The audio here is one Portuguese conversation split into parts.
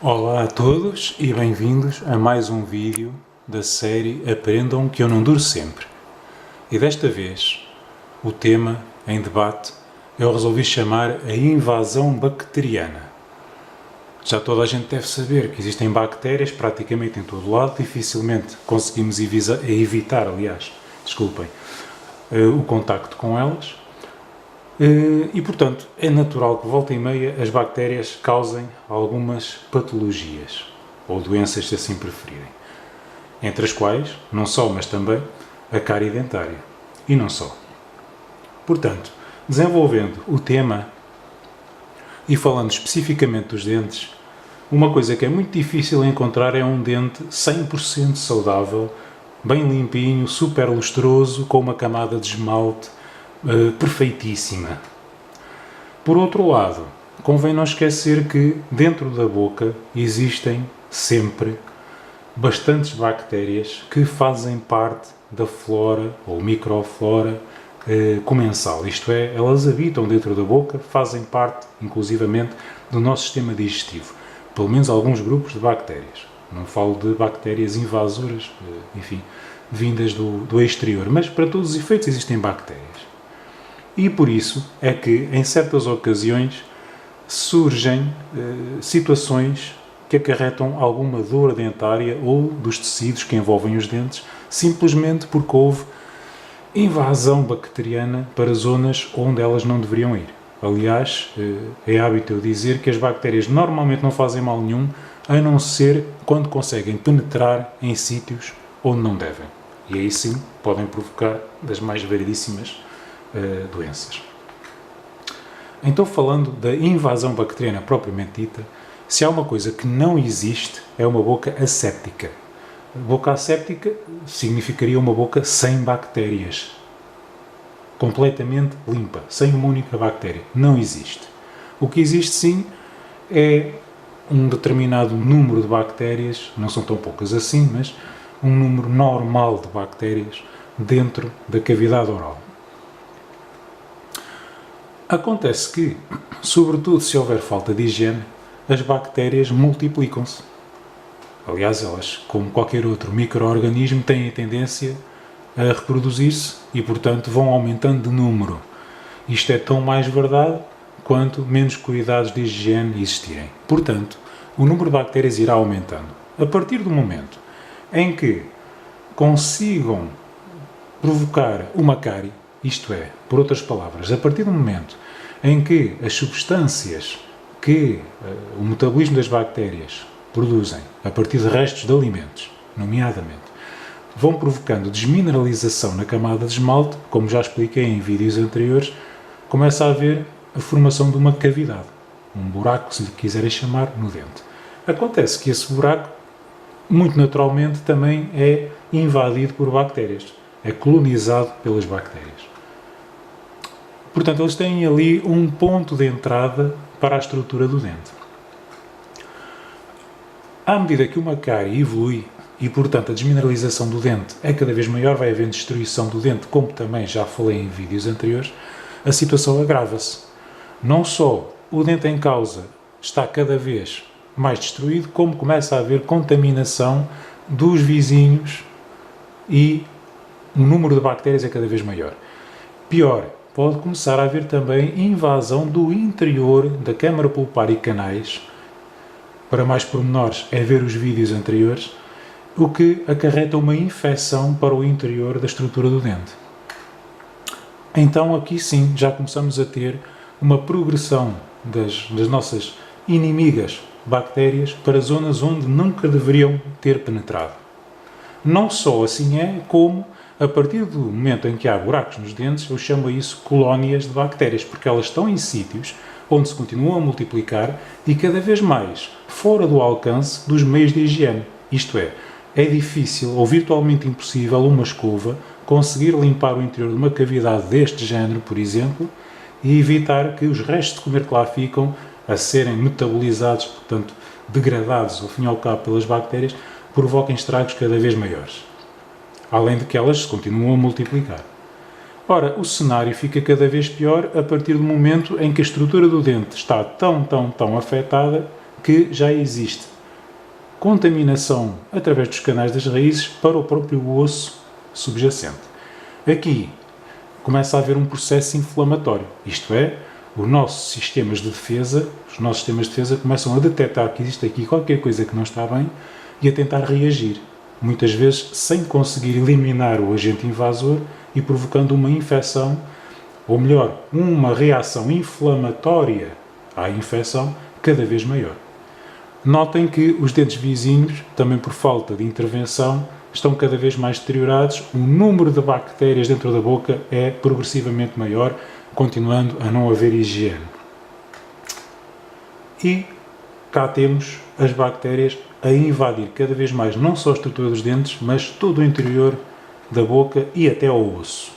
Olá a todos e bem-vindos a mais um vídeo da série Aprendam que eu não duro sempre. E desta vez, o tema em debate eu resolvi chamar a invasão bacteriana. Já toda a gente deve saber que existem bactérias praticamente em todo o lado, dificilmente conseguimos evitar, o contacto com elas. E, portanto, é natural que, volta e meia, as bactérias causem algumas patologias, ou doenças, se assim preferirem. Entre as quais, não só, mas também, a cárie dentária. E não só. Portanto, desenvolvendo o tema e falando especificamente dos dentes, uma coisa que é muito difícil encontrar é um dente 100% saudável, bem limpinho, super lustroso, com uma camada de esmalte perfeitíssima. Por outro lado, convém não esquecer que dentro da boca existem sempre bastantes bactérias que fazem parte da flora ou microflora comensal, isto é, elas habitam dentro da boca, fazem parte inclusivamente do nosso sistema digestivo, pelo menos alguns grupos de bactérias. Não falo de bactérias invasoras, vindas do exterior, mas para todos os efeitos existem bactérias. E por isso é que, em certas ocasiões, surgem situações que acarretam alguma dor dentária ou dos tecidos que envolvem os dentes, simplesmente porque houve invasão bacteriana para zonas onde elas não deveriam ir. Aliás, é hábito eu dizer que as bactérias normalmente não fazem mal nenhum, a não ser quando conseguem penetrar em sítios onde não devem. E aí sim podem provocar das mais variedíssimas doenças. Então, falando da invasão bacteriana propriamente dita, se há uma coisa que não existe, é uma boca asséptica. Boca asséptica significaria uma boca sem bactérias, completamente limpa, sem uma única bactéria. Não existe. O que existe sim é um determinado número de bactérias, não são tão poucas assim, mas um número normal de bactérias dentro da cavidade oral. Acontece que, sobretudo se houver falta de higiene, as bactérias multiplicam-se. Aliás, elas, como qualquer outro micro-organismo, têm a tendência a reproduzir-se e, portanto, vão aumentando de número. Isto é tão mais verdade quanto menos cuidados de higiene existirem. Portanto, o número de bactérias irá aumentando. A partir do momento em que consigam provocar uma cárie, isto é, por outras palavras, a partir do momento em que as substâncias que o metabolismo das bactérias produzem a partir de restos de alimentos, nomeadamente, vão provocando desmineralização na camada de esmalte, como já expliquei em vídeos anteriores, começa a haver a formação de uma cavidade, um buraco, se lhe quiserem chamar, no dente. Acontece que esse buraco, muito naturalmente, também é invadido por bactérias, é colonizado pelas bactérias. Portanto, eles têm ali um ponto de entrada para a estrutura do dente. À medida que uma cárie evolui e, portanto, a desmineralização do dente é cada vez maior, vai havendo destruição do dente, como também já falei em vídeos anteriores, a situação agrava-se. Não só o dente em causa está cada vez mais destruído, como começa a haver contaminação dos vizinhos e o número de bactérias é cada vez maior. Pior, pode começar a haver também invasão do interior da câmara pulpar e canais. Para mais pormenores é ver os vídeos anteriores, o que acarreta uma infecção para o interior da estrutura do dente. Então aqui sim já começamos a ter uma progressão das nossas inimigas bactérias para zonas onde nunca deveriam ter penetrado. Não só assim é, como a partir do momento em que há buracos nos dentes, eu chamo a isso colónias de bactérias, porque elas estão em sítios onde se continuam a multiplicar e cada vez mais fora do alcance dos meios de higiene. Isto é difícil ou virtualmente impossível uma escova conseguir limpar o interior de uma cavidade deste género, por exemplo, e evitar que os restos de comer que lá ficam a serem metabolizados, portanto, degradados ao fim e ao cabo pelas bactérias, provoquem estragos cada vez maiores. Além de que elas se continuam a multiplicar. Ora, o cenário fica cada vez pior a partir do momento em que a estrutura do dente está tão afetada que já existe contaminação através dos canais das raízes para o próprio osso subjacente. Aqui começa a haver um processo inflamatório, isto é, os nossos sistemas de defesa começam a detectar que existe aqui qualquer coisa que não está bem e a tentar reagir, muitas vezes sem conseguir eliminar o agente invasor e provocando uma infecção, ou melhor, uma reação inflamatória à infecção cada vez maior. Notem que os dentes vizinhos, também por falta de intervenção, estão cada vez mais deteriorados, o número de bactérias dentro da boca é progressivamente maior, continuando a não haver higiene. E cá temos as bactérias a invadir cada vez mais não só a estrutura dos dentes, mas todo o interior da boca e até ao osso.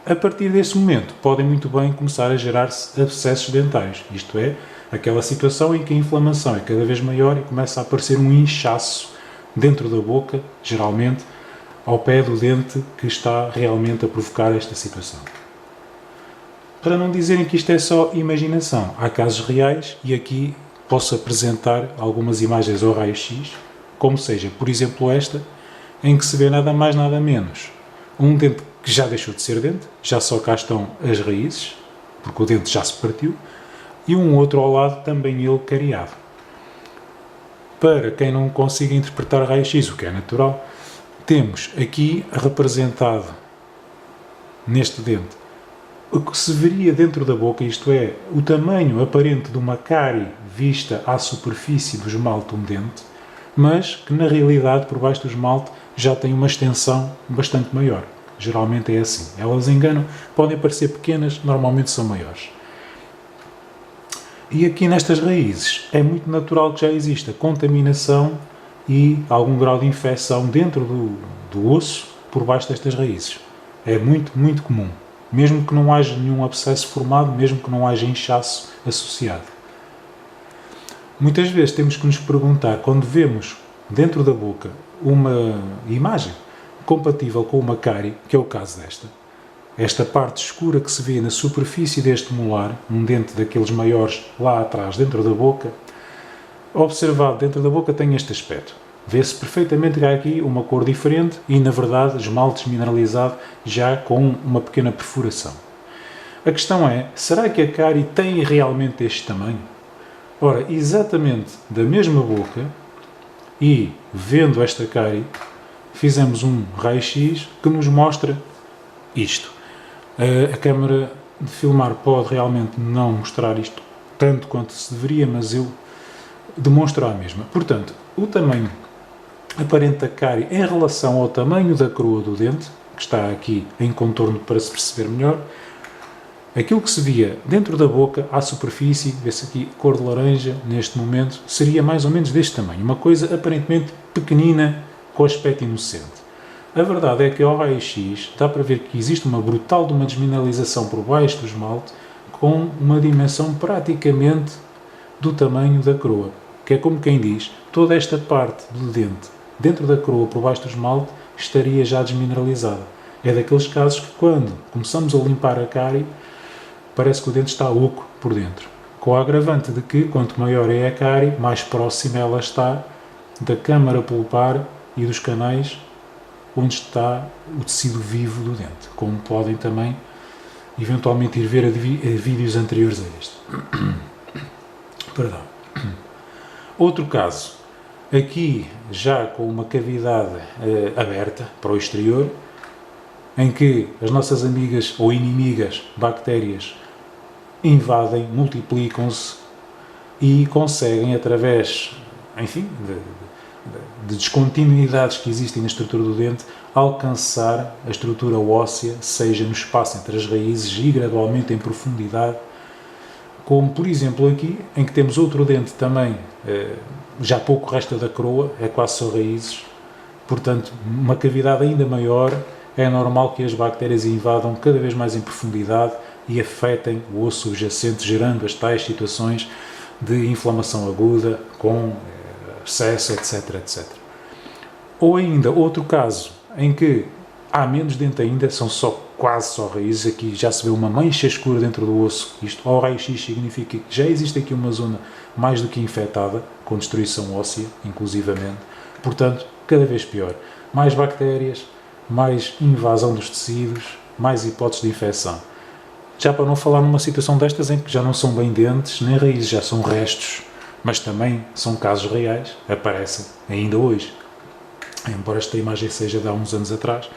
A partir desse momento, podem muito bem começar a gerar-se abscessos dentários, isto é, aquela situação em que a inflamação é cada vez maior e começa a aparecer um inchaço dentro da boca, geralmente ao pé do dente que está realmente a provocar esta situação. Para não dizerem que isto é só imaginação, há casos reais e aqui posso apresentar algumas imagens ao raio-x, como seja, por exemplo, esta, em que se vê nada mais nada menos um dente que já deixou de ser dente, já só cá estão as raízes, porque o dente já se partiu, e um outro ao lado, também ele cariado. Para quem não consiga interpretar raio-x, o que é natural, temos aqui representado neste dente o que se veria dentro da boca, isto é, o tamanho aparente de uma cárie vista à superfície do esmalte de um dente, mas que na realidade por baixo do esmalte já tem uma extensão bastante maior. Geralmente é assim. Elas enganam, podem parecer pequenas, normalmente são maiores. E aqui nestas raízes é muito natural que já exista contaminação e algum grau de infecção dentro do osso por baixo destas raízes. É muito, muito comum. Mesmo que não haja nenhum abscesso formado, mesmo que não haja inchaço associado. Muitas vezes temos que nos perguntar, quando vemos dentro da boca uma imagem compatível com uma cárie, que é o caso desta, esta parte escura que se vê na superfície deste molar, um dente daqueles maiores lá atrás, dentro da boca, observado dentro da boca tem este aspecto. Vê-se perfeitamente que há aqui uma cor diferente e, na verdade, esmalte desmineralizado já com uma pequena perfuração. A questão é, será que a cárie tem realmente este tamanho? Ora, exatamente da mesma boca e vendo esta cárie, fizemos um raio-x que nos mostra isto. A câmara de filmar pode realmente não mostrar isto tanto quanto se deveria, mas eu demonstro a mesma. Portanto, o tamanho aparente da cárie em relação ao tamanho da coroa do dente, que está aqui em contorno para se perceber melhor, aquilo que se via dentro da boca, à superfície, vê-se aqui cor de laranja, neste momento, seria mais ou menos deste tamanho. Uma coisa aparentemente pequenina, com aspecto inocente. A verdade é que ao raio-x dá para ver que existe uma brutal de uma desmineralização por baixo do esmalte com uma dimensão praticamente do tamanho da coroa, que é como quem diz, toda esta parte do dente dentro da coroa por baixo do esmalte estaria já desmineralizada. É daqueles casos que quando começamos a limpar a cárie parece que o dente está oco por dentro, com a agravante de que quanto maior é a cárie, mais próxima ela está da câmara pulpar e dos canais onde está o tecido vivo do dente, como podem também eventualmente ir ver a vídeos anteriores a este. Perdão. Outro caso, aqui já com uma cavidade aberta para o exterior, em que as nossas amigas ou inimigas bactérias invadem, multiplicam-se e conseguem, através, enfim, de descontinuidades que existem na estrutura do dente, alcançar a estrutura óssea, seja no espaço entre as raízes e gradualmente em profundidade, como por exemplo aqui, em que temos outro dente também, já pouco resta da coroa, é quase só raízes, portanto uma cavidade ainda maior, é normal que as bactérias invadam cada vez mais em profundidade e afetem o osso subjacente, gerando as tais situações de inflamação aguda, com abscesso, etc, etc. Ou ainda, outro caso, em que há menos dente ainda, são só quase só raízes. Aqui já se vê uma mancha escura dentro do osso. Isto, ao raio-x, significa que já existe aqui uma zona mais do que infectada, com destruição óssea, inclusivamente. Portanto, cada vez pior. Mais bactérias, mais invasão dos tecidos, mais hipóteses de infecção. Já para não falar numa situação destas em que já não são bem dentes nem raízes, já são restos, mas também são casos reais, aparecem ainda hoje, embora esta imagem seja de há uns anos atrás.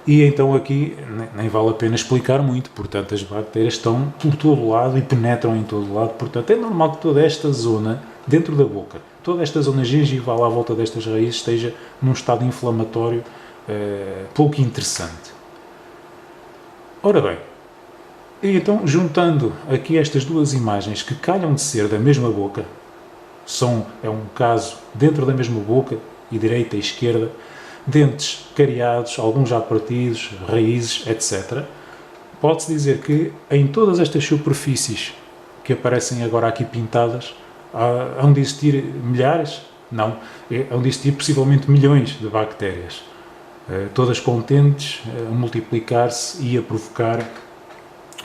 E então aqui nem vale a pena explicar muito, portanto as bactérias estão por todo lado e penetram em todo lado, portanto é normal que toda esta zona, dentro da boca, toda esta zona gengival à volta destas raízes esteja num estado inflamatório pouco interessante. Ora bem, e então juntando aqui estas duas imagens que calham de ser da mesma boca, é um caso dentro da mesma boca, e direita e esquerda, dentes cariados, alguns já partidos, raízes, etc. Pode-se dizer que em todas estas superfícies que aparecem agora aqui pintadas, hão de existir milhares? Não, hão de existir possivelmente milhões de bactérias, todas contentes a multiplicar-se e a provocar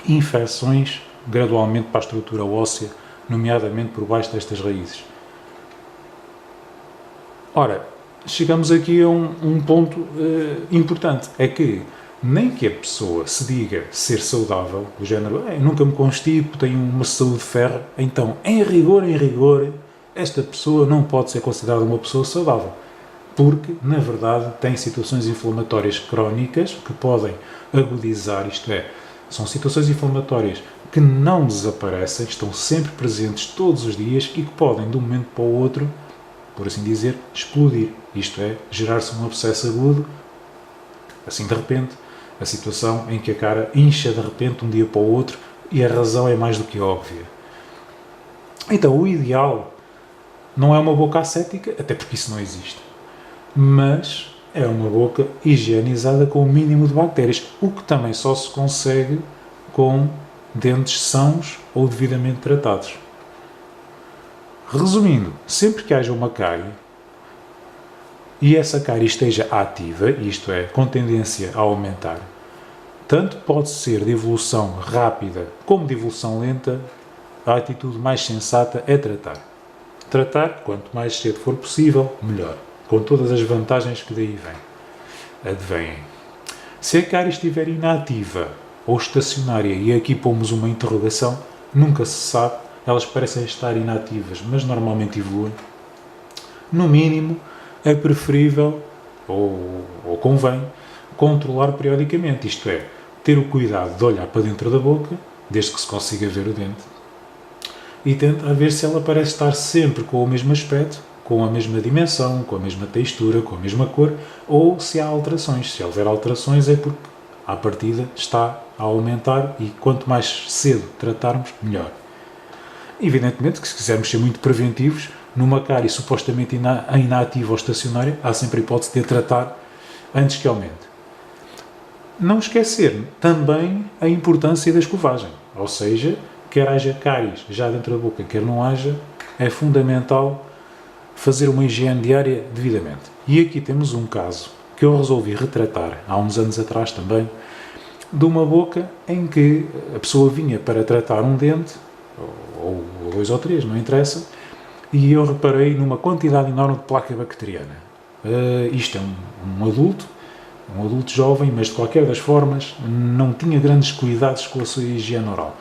infecções gradualmente para a estrutura óssea, nomeadamente por baixo destas raízes. Ora, chegamos aqui a um ponto importante, é que nem que a pessoa se diga ser saudável, do género, nunca me constipo, tenho uma saúde de ferro, então, em rigor, esta pessoa não pode ser considerada uma pessoa saudável, porque, na verdade, tem situações inflamatórias crónicas que podem agudizar, isto é, são situações inflamatórias que não desaparecem, estão sempre presentes todos os dias e que podem, de um momento para o outro, por assim dizer, explodir. Isto é, gerar-se um abscesso agudo, assim de repente, a situação em que a cara incha de repente um dia para o outro e a razão é mais do que óbvia. Então, o ideal não é uma boca ascética, até porque isso não existe, mas é uma boca higienizada com o mínimo de bactérias, o que também só se consegue com dentes sãos ou devidamente tratados. Resumindo, sempre que haja uma cárie e essa cárie esteja ativa, isto é, com tendência a aumentar, tanto pode ser de evolução rápida como de evolução lenta, a atitude mais sensata é tratar. Tratar, quanto mais cedo for possível, melhor, com todas as vantagens que daí advêm. Se a cárie estiver inativa ou estacionária, e aqui pomos uma interrogação, nunca se sabe, elas parecem estar inativas, mas normalmente evoluem, no mínimo é preferível, ou convém, controlar periodicamente, isto é, ter o cuidado de olhar para dentro da boca, desde que se consiga ver o dente, e tentar ver se ela parece estar sempre com o mesmo aspecto, com a mesma dimensão, com a mesma textura, com a mesma cor, ou se há alterações. Se houver alterações é porque, à partida, está a aumentar e quanto mais cedo tratarmos, melhor. Evidentemente que se quisermos ser muito preventivos, numa cárie supostamente inativa ou estacionária, há sempre a hipótese de tratar antes que aumente. Não esquecer também a importância da escovagem, ou seja, quer haja cáries já dentro da boca, quer não haja, é fundamental fazer uma higiene diária devidamente. E aqui temos um caso que eu resolvi retratar há uns anos atrás também, de uma boca em que a pessoa vinha para tratar um dente, ou dois ou três, não interessa, e eu reparei numa quantidade enorme de placa bacteriana. Isto é um adulto jovem, mas de qualquer das formas não tinha grandes cuidados com a sua higiene oral.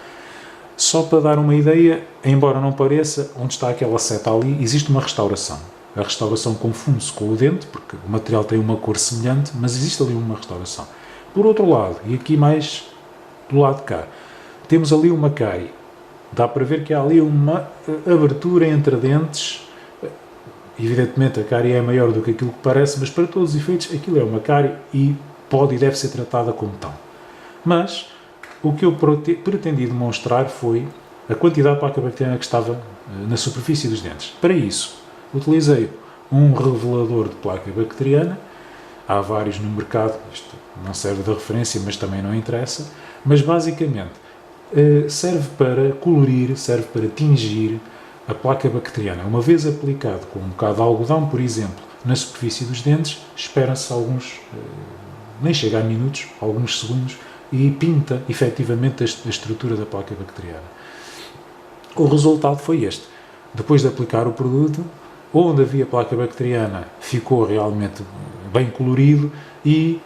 Só para dar uma ideia, embora não pareça, onde está aquela seta ali, existe uma restauração. A restauração confunde-se com o dente, porque o material tem uma cor semelhante, mas existe ali uma restauração. Por outro lado, e aqui mais do lado de cá, temos ali uma cárie. Dá para ver que há ali uma abertura entre dentes. Evidentemente a cárie é maior do que aquilo que parece, mas para todos os efeitos aquilo é uma cárie e pode e deve ser tratada como tal. Mas o que eu pretendi demonstrar foi a quantidade de placa bacteriana que estava na superfície dos dentes. Para isso, utilizei um revelador de placa bacteriana. Há vários no mercado, isto não serve de referência, mas também não interessa. Mas basicamente serve para colorir, serve para tingir a placa bacteriana. Uma vez aplicado com um bocado de algodão, por exemplo, na superfície dos dentes, espera-se alguns, nem chega a minutos, alguns segundos, e pinta efetivamente a estrutura da placa bacteriana. O resultado foi este. Depois de aplicar o produto, onde havia placa bacteriana ficou realmente bem colorido e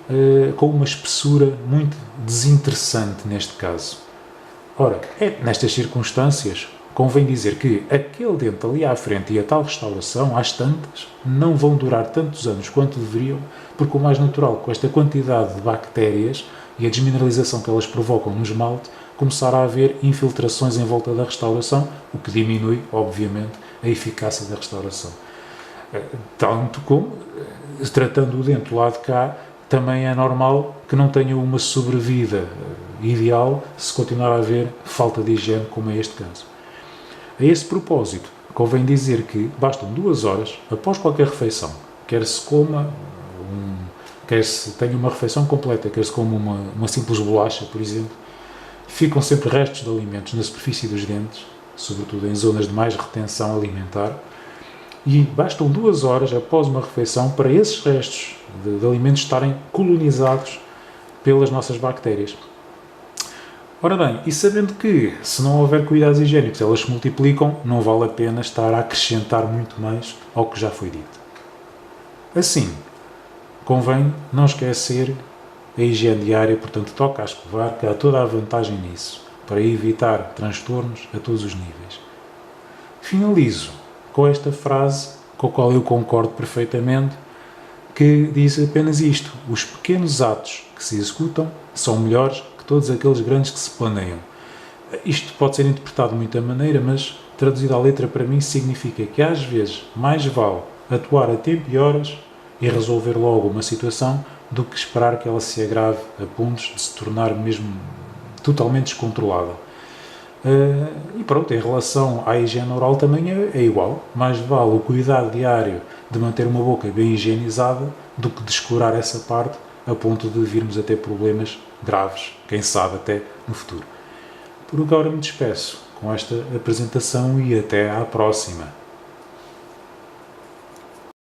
com uma espessura muito desinteressante neste caso. Ora, nestas circunstâncias, convém dizer que aquele dente ali à frente e a tal restauração, às tantas, não vão durar tantos anos quanto deveriam, porque o mais natural, com esta quantidade de bactérias e a desmineralização que elas provocam no esmalte, começará a haver infiltrações em volta da restauração, o que diminui, obviamente, a eficácia da restauração. Tanto como, tratando o dente do lado de cá, também é normal que não tenha uma sobrevida ideal se continuar a haver falta de higiene, como é este caso. A esse propósito, convém dizer que bastam 2 horas após qualquer refeição, quer se coma, quer se tenha uma refeição completa, quer se coma uma simples bolacha, por exemplo, ficam sempre restos de alimentos na superfície dos dentes, sobretudo em zonas de mais retenção alimentar, e bastam 2 horas após uma refeição para esses restos de alimentos estarem colonizados pelas nossas bactérias. Ora bem, e sabendo que, se não houver cuidados higiênicos, elas se multiplicam, não vale a pena estar a acrescentar muito mais ao que já foi dito. Assim, convém não esquecer a higiene diária, portanto, toca a escovar, que há toda a vantagem nisso, para evitar transtornos a todos os níveis. Finalizo com esta frase, com a qual eu concordo perfeitamente, que diz apenas isto: os pequenos atos que se executam são melhores que todos aqueles grandes que se planeiam. Isto pode ser interpretado de muita maneira, mas traduzido à letra para mim significa que às vezes mais vale atuar a tempo e horas e resolver logo uma situação do que esperar que ela se agrave a pontos de se tornar mesmo totalmente descontrolada. E pronto, em relação à higiene oral também é igual. Mais vale o cuidado diário de manter uma boca bem higienizada do que descurar essa parte a ponto de virmos a ter problemas graves, quem sabe até no futuro. Por agora me despeço com esta apresentação e até à próxima.